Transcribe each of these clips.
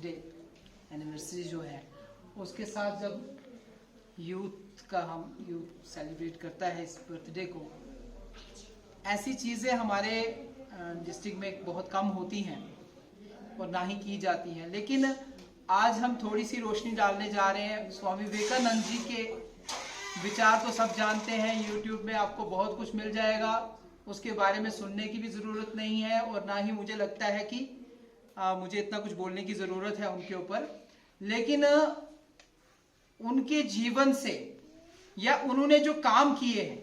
Birthday anniversary जो है उसके साथ जब यूथ सेलिब्रेट करता है इस बर्थडे को, ऐसी चीज़ें हमारे डिस्ट्रिक्ट में बहुत कम होती हैं और ना ही की जाती हैं। लेकिन आज हम थोड़ी सी रोशनी डालने जा रहे हैं। स्वामी विवेकानंद जी के विचार तो सब जानते हैं, यूट्यूब में आपको बहुत कुछ मिल जाएगा, उसके बारे में सुनने की भी ज़रूरत नहीं है और ना ही मुझे लगता है कि मुझे इतना कुछ बोलने की ज़रूरत है उनके ऊपर। लेकिन उनके जीवन से या उन्होंने जो काम किए हैं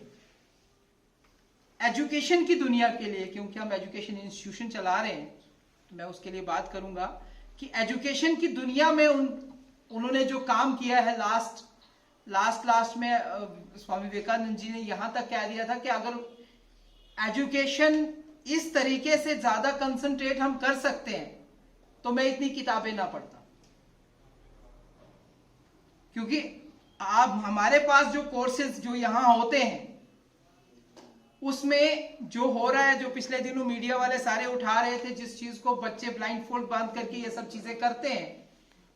एजुकेशन की दुनिया के लिए, क्योंकि हम एजुकेशन इंस्टीट्यूशन चला रहे हैं तो मैं उसके लिए बात करूंगा कि एजुकेशन की दुनिया में उन्होंने जो काम किया है। लास्ट में स्वामी विवेकानंद जी ने यहां तक कह दिया था कि अगर एजुकेशन इस तरीके से ज्यादा कंसंट्रेट हम कर सकते हैं तो मैं इतनी किताबें ना पढ़ता, क्योंकि आप हमारे पास जो कोर्सेज जो यहां होते हैं उसमें जो हो रहा है, जो पिछले दिनों मीडिया वाले सारे उठा रहे थे, जिस चीज को बच्चे ब्लाइंड फोल्ड बांध करके ये सब चीजें करते हैं,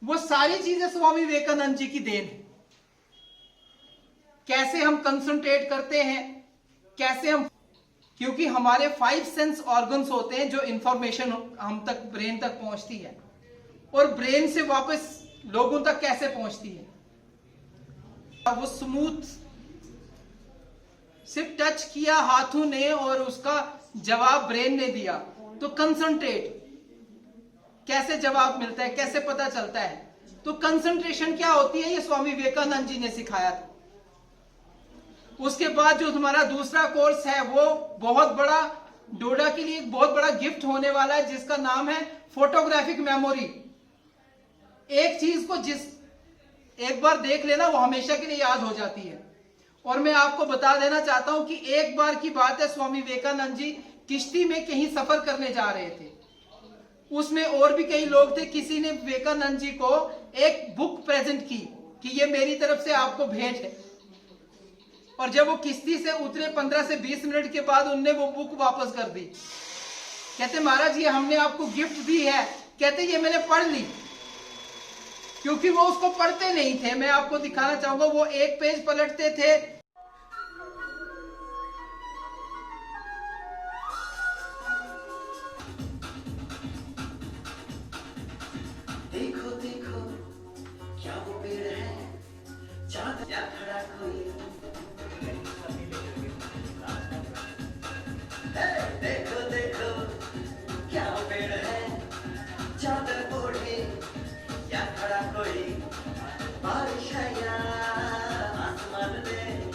वो सारी चीजें स्वामी विवेकानंद जी की देन है। कैसे हम कंसंट्रेट करते हैं, कैसे हम, क्योंकि हमारे 5 सेंस ऑर्गन्स होते हैं जो इंफॉर्मेशन हम तक ब्रेन तक पहुंचती है और ब्रेन से वापस लोगों तक कैसे पहुंचती है। वो स्मूथ सिर्फ टच किया हाथों ने और उसका जवाब ब्रेन ने दिया, तो कंसंट्रेट कैसे जवाब मिलता है, कैसे पता चलता है। तो कंसंट्रेशन क्या होती है, ये स्वामी विवेकानंद जी ने सिखाया था। उसके बाद जो हमारा दूसरा कोर्स है वो बहुत बड़ा, डोडा के लिए एक बहुत बड़ा गिफ्ट होने वाला है, जिसका नाम है फोटोग्राफिक मेमोरी। एक चीज को एक बार देख लेना वो हमेशा के लिए याद हो जाती है। और मैं आपको बता देना चाहता हूं कि एक बार की बात है, स्वामी विवेकानंद जी किश्ती में कहीं सफर करने जा रहे थे। उसमें और भी कई लोग थे। किसी ने विवेकानंद जी को एक बुक प्रेजेंट की कि ये मेरी तरफ से आपको भेंट है। और जब वो किश्ती से उतरे 15 से 20 मिनट के बाद उनने वो बुक वापस कर दी। कहते महाराज ये हमने आपको गिफ्ट दी है। कहते ये मैंने पढ़ ली, क्योंकि वो उसको पढ़ते नहीं थे। मैं आपको दिखाना चाहूंगा, वो एक पेज पलटते थे। देखो देखो क्या वो पेड़ है, चांद या खड़ा कोई। देखो देखो क्या वो पेड़ है, चादर ओढ़े या खड़ा कोई। बारिश है या आसमान में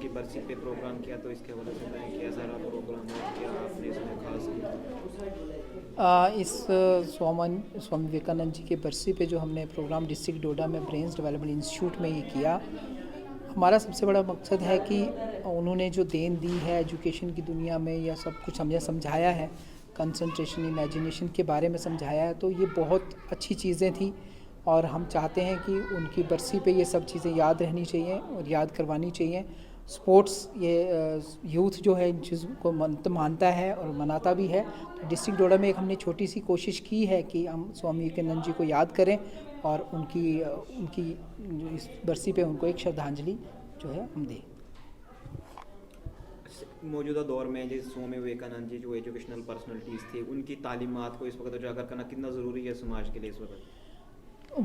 उनकी बरसी पे प्रोग्राम किया, तो इसके हवाले से बताएं कि ऐसा रहा प्रोग्राम और क्या आपने इसमें खास किया। इस स्वामी विवेकानंद जी के बरसी पे जो हमने प्रोग्राम डिस्ट्रिक्ट डोडा में ब्रेन्स डेवलपमेंट इंस्टीट्यूट में ये किया, हमारा सबसे बड़ा मकसद है कि उन्होंने जो देन दी है एजुकेशन की दुनिया में, या सब कुछ समझाया है, कंसंट्रेशन, इमेजिनेशन के बारे में समझाया है, तो ये बहुत अच्छी चीज़ें थी। और हम चाहते हैं कि उनकी बरसी पे ये सब चीज़ें याद रहनी चाहिए और याद करवानी चाहिए। स्पोर्ट्स, ये यूथ जो है इन चीज़ों को मानता है और मनाता भी है। तो डिस्ट्रिक्ट डोडा में एक हमने छोटी सी कोशिश की है कि हम स्वामी विवेकानंद जी को याद करें और उनकी इस बरसी पे उनको एक श्रद्धांजलि जो है हम दें। मौजूदा दौर में जिस स्वामी विवेकानंद जी जो एजुकेशनल पर्सनलिटीज़ थी, उनकी तालीमात को इस वक्त उजागर करना कितना ज़रूरी है समाज के लिए इस वक्त?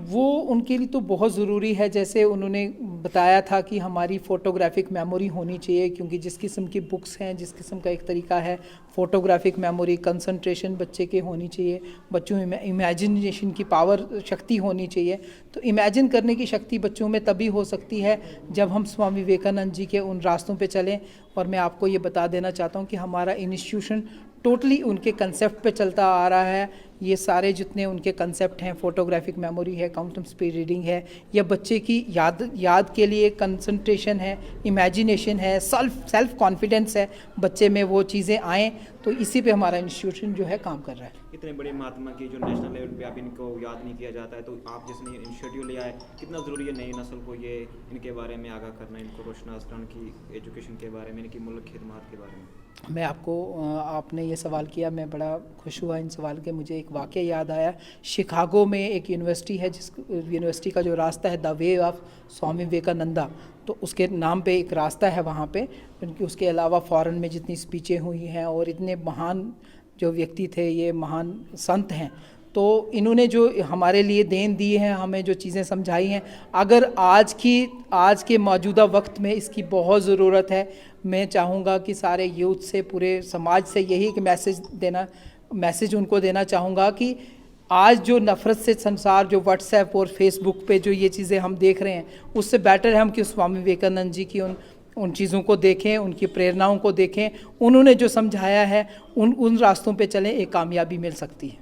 वो उनके लिए तो बहुत ज़रूरी है। जैसे उन्होंने बताया था कि हमारी फ़ोटोग्राफिक मेमोरी होनी चाहिए, क्योंकि जिस किस्म की बुक्स हैं, जिस किस्म का एक तरीका है, फ़ोटोग्राफिक मेमोरी, कंसंट्रेशन बच्चे के होनी चाहिए, बच्चों में इमेजिनेशन की पावर, शक्ति होनी चाहिए। तो इमेजिन करने की शक्ति बच्चों में तभी हो सकती है जब हम स्वामी विवेकानंद जी के उन रास्तों पे चलें। और मैं आपको ये बता देना चाहता हूँ कि हमारा इंस्टीट्यूशन टोटली उनके कंसेप्ट पे चलता आ रहा है। ये सारे जितने उनके कंसेप्ट हैं, फ़ोटोग्राफिक मेमोरी है, काउंटम स्पीड रीडिंग है, या बच्चे की याद के लिए कंसंट्रेशन है, इमेजिनेशन है, सेल्फ कॉन्फिडेंस है, बच्चे में वो चीज़ें आएँ, तो इसी पे हमारा इंस्टीट्यूशन जो है काम कर रहा है। इतने बड़े महात्मा की जो नेशनल लेवल पे अब इनको याद नहीं किया जाता है, तो आप जिसने इनिशिएटिव लिया है, कितना ज़रूरी है नई नस्ल को ये इनके बारे में आगाह करना, इनको रोशनास करना की एजुकेशन के बारे में, इनकी मुल्क खिदमत के बारे में? मैं आपने ये सवाल किया, मैं बड़ा खुश हुआ इन सवाल के। मुझे एक वाक़या याद आया। शिकागो में एक यूनिवर्सिटी है, जिस यूनिवर्सिटी का जो रास्ता है द वे ऑफ स्वामी विवेकानंदा, तो उसके नाम पे एक रास्ता है वहाँ पे। क्योंकि उसके अलावा फ़ॉरेन में जितनी स्पीचें हुई हैं और इतने महान जो व्यक्ति थे, ये महान संत हैं, तो इन्होंने जो हमारे लिए देन दी है, हमें जो चीज़ें समझाई हैं, अगर आज के मौजूदा वक्त में इसकी बहुत ज़रूरत है। मैं चाहूँगा कि सारे यूथ से, पूरे समाज से यही एक मैसेज उनको देना चाहूँगा कि आज जो नफ़रत से संसार, जो व्हाट्सएप और फेसबुक पे जो ये चीज़ें हम देख रहे हैं, उससे बेटर है हम कि स्वामी विवेकानंद जी की उन चीज़ों को देखें, उनकी प्रेरणाओं को देखें। उन्होंने जो समझाया है उन रास्तों पे चलें, एक कामयाबी मिल सकती है।